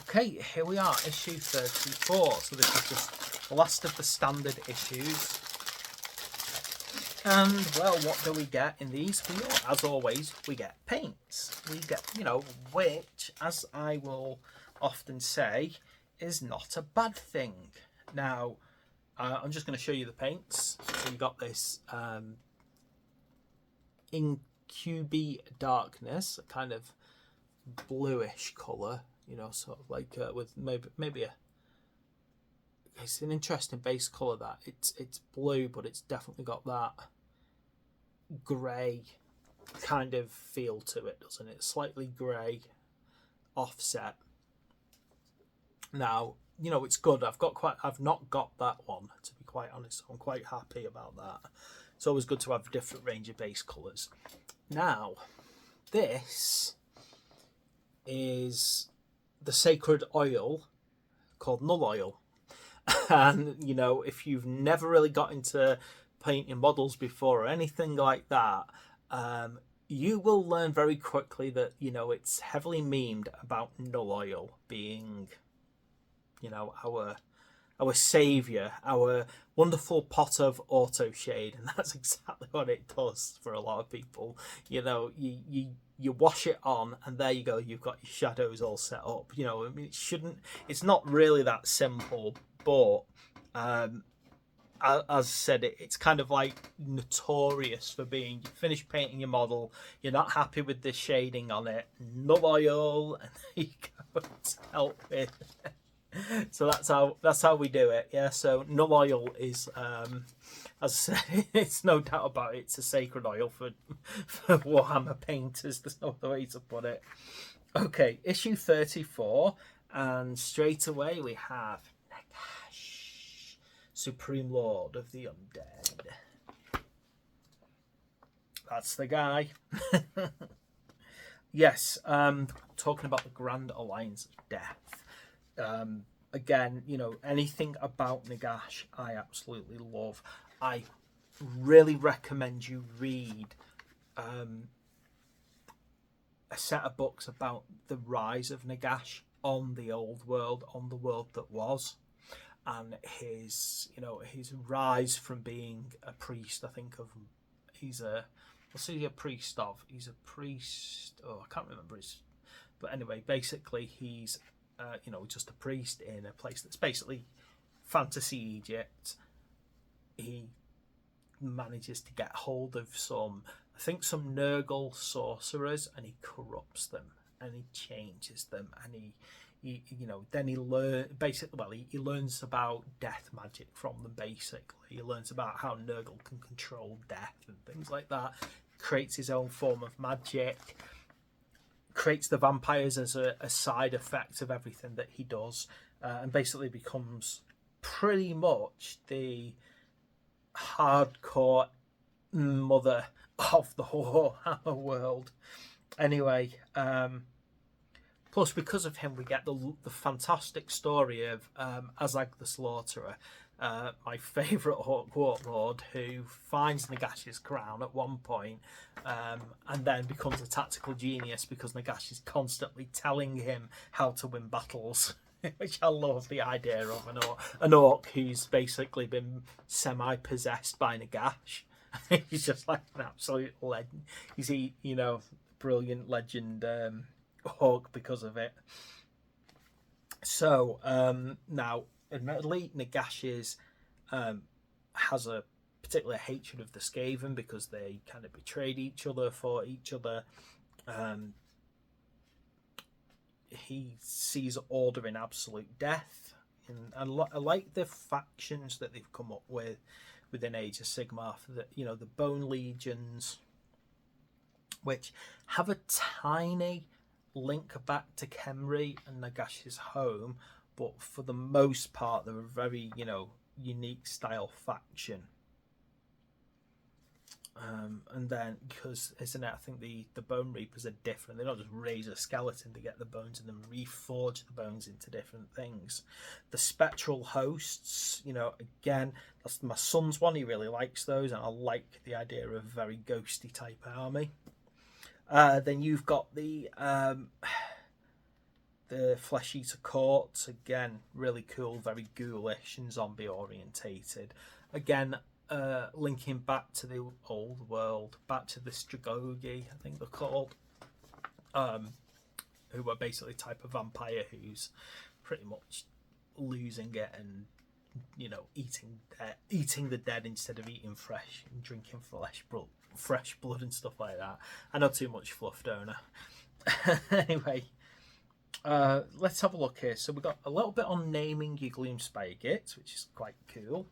Okay, here we are, issue 34. So this is just the last of the standard issues. And, well, what do we get in these? Well, as always, we get paints. We get, which, as I will often say, is not a bad thing. Now, I'm just going to show you the paints. So you got this Incubi Darkness, a kind of bluish colour, sort of like with maybe a... It's an interesting base colour, that. It's blue, but it's definitely got that grey kind of feel to it, doesn't it? Slightly grey offset. Now, it's good. I've not got that one, to be quite honest. I'm quite happy about that. It's always good to have a different range of base colours. Now, this is the sacred oil called Nuln Oil. And, if you've never really got into painting models before or anything like that, you will learn very quickly that, it's heavily memed about Nuln Oil being, our saviour, our wonderful pot of auto shade. And that's exactly what it does for a lot of people. You wash it on and there you go, you've got your shadows all set up. It's not really that simple, but as I said, it's kind of like notorious for being, you finish painting your model, you're not happy with the shading on it, Nuln Oil, and there you go to help it. So that's how we do it. Yeah, so Nuln Oil is, as I said, it's no doubt about it, it's a sacred oil for Warhammer painters. There's no other way to put it. Okay, issue 34, and straight away we have Nagash, Supreme Lord of the Undead. That's the guy. Yes, talking about the Grand Alliance of Death. Again, anything about Nagash I absolutely love. I really recommend you read a set of books about the rise of Nagash on the old world, on the world that was, and his rise from being a priest. I think of he's a priest. He's a priest. Oh, I can't remember his. But anyway, basically he's just a priest in a place that's basically fantasy Egypt. He manages to get hold of some Nurgle sorcerers, and he corrupts them and he changes them, and then he learns about death magic from them. Basically, he learns about how Nurgle can control death and things like that. Creates his own form of magic. Creates the vampires as a side effect of everything that he does, and basically becomes pretty much the hardcore mother of the Warhammer world. Anyway, plus because of him we get the fantastic story of Azag the Slaughterer, my favourite Orc warlord, who finds Nagash's crown at one point, and then becomes a tactical genius because Nagash is constantly telling him how to win battles. Which I love the idea of an orc who's basically been semi-possessed by Nagash. He's just like an absolute legend. He's brilliant legend orc because of it. So now, admittedly, Nagash has a particular hatred of the Skaven because they kind of betrayed each other for each other. He sees order in absolute death, and I like the factions that they've come up with within Age of Sigmar. The Bone Legions, which have a tiny link back to Khemri and Nagash's home, but for the most part they're a very unique style faction. And then, because isn't it, I think the Bone Reapers are different. They don't just raise a skeleton to get the bones and then reforge the bones into different things. The Spectral Hosts, again, that's my son's one. He really likes those, and I like the idea of a very ghosty type army. Then you've got the the Flesh Eater Court, again, really cool, very ghoulish and zombie orientated. Again, linking back to the old world, back to the Stragogi, I think they're called, who are basically a type of vampire who's pretty much losing it and, you know, eating the dead instead of eating fresh and drinking fresh blood and stuff like that. I know too much fluff, don't I? Anyway, let's have a look here. So we've got a little bit on naming your Gloomspire Gits, which is quite cool.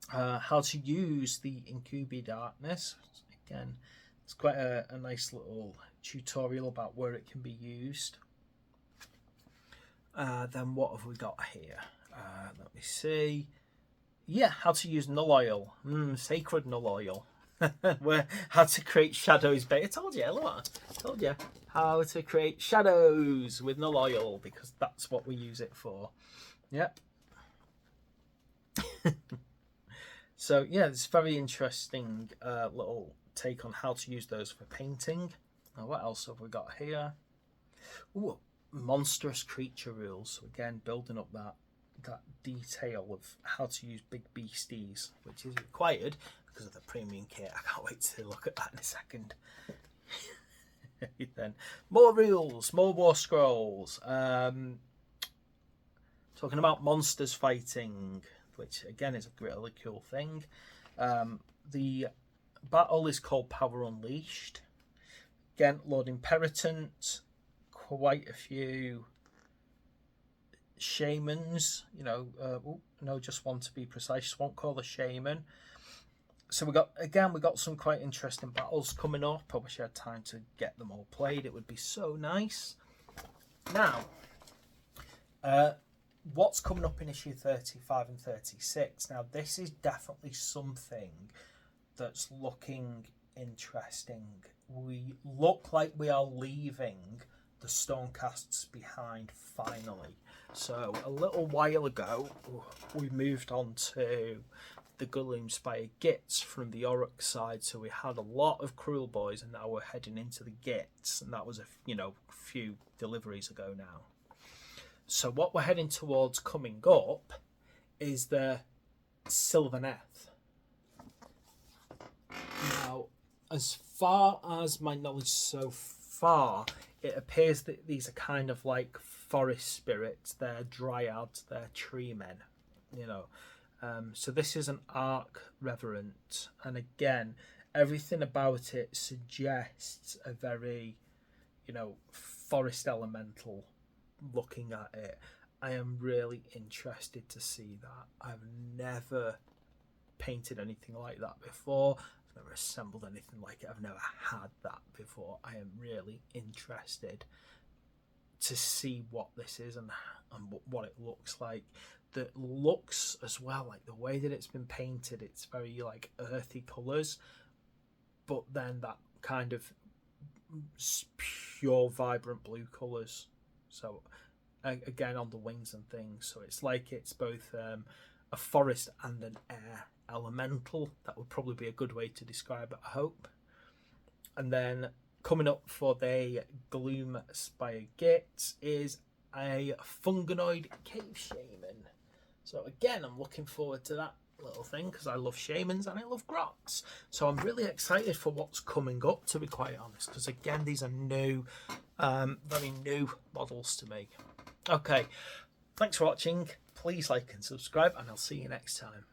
How to use the Incubi Darkness. Again, it's quite a nice little tutorial about where it can be used. Then what have we got here? Let me see. Yeah, how to use Nuln Oil. Sacred Nuln Oil. How to create shadows. I told you, look, I told you how to create shadows with Nuln Oil, because that's what we use it for. Yep. So yeah, it's very interesting little take on how to use those for painting. Now, what else have we got here? Ooh, monstrous creature rules. So again, building up that detail of how to use big beasties, which is required because of the premium kit. I can't wait to look at that in a second. Then more rules, more war scrolls. Talking about monsters fighting, which again is a really cool thing. The battle is called Power Unleashed. Again, Lord Imperatant, quite a few shamans, you know, no, just one to be precise, just won't call a shaman. So we got some quite interesting battles coming up. I wish I had time to get them all played. It would be so nice. Now, what's coming up in issue 35 and 36? Now, this is definitely something that's looking interesting. We look like we are leaving the Stonecasts behind finally. So a little while ago, we moved on to the Gloomspire Gits from the Orruk side. So we had a lot of Cruel Boys, and now we're heading into the Gits, and that was a few deliveries ago now. So what we're heading towards coming up is the Sylvaneth. Now, as far as my knowledge so far, it appears that these are kind of like forest spirits. They're dryads, they're tree men, you know. So this is an Arc Reverent, and again, everything about it suggests a very, you know, forest elemental. Looking at it, I am really interested to see that. I've never painted anything like that before. I've never assembled anything like it. I've never had that before. I am really interested to see what this is and what it looks like. The looks as well, like the way that it's been painted, it's very like earthy colours, but then that kind of pure vibrant blue colours. So again, on the wings and things, so it's like it's both a forest and an air elemental. That would probably be a good way to describe it, I hope. And then coming up for the Gloomspire Gits is a Funganoid Cave Shaman. So again, I'm looking forward to that little thing because I love shamans and I love grots. So I'm really excited for what's coming up, to be quite honest, because again, these are new, very new models to me. Okay, thanks for watching. Please like and subscribe, and I'll see you next time.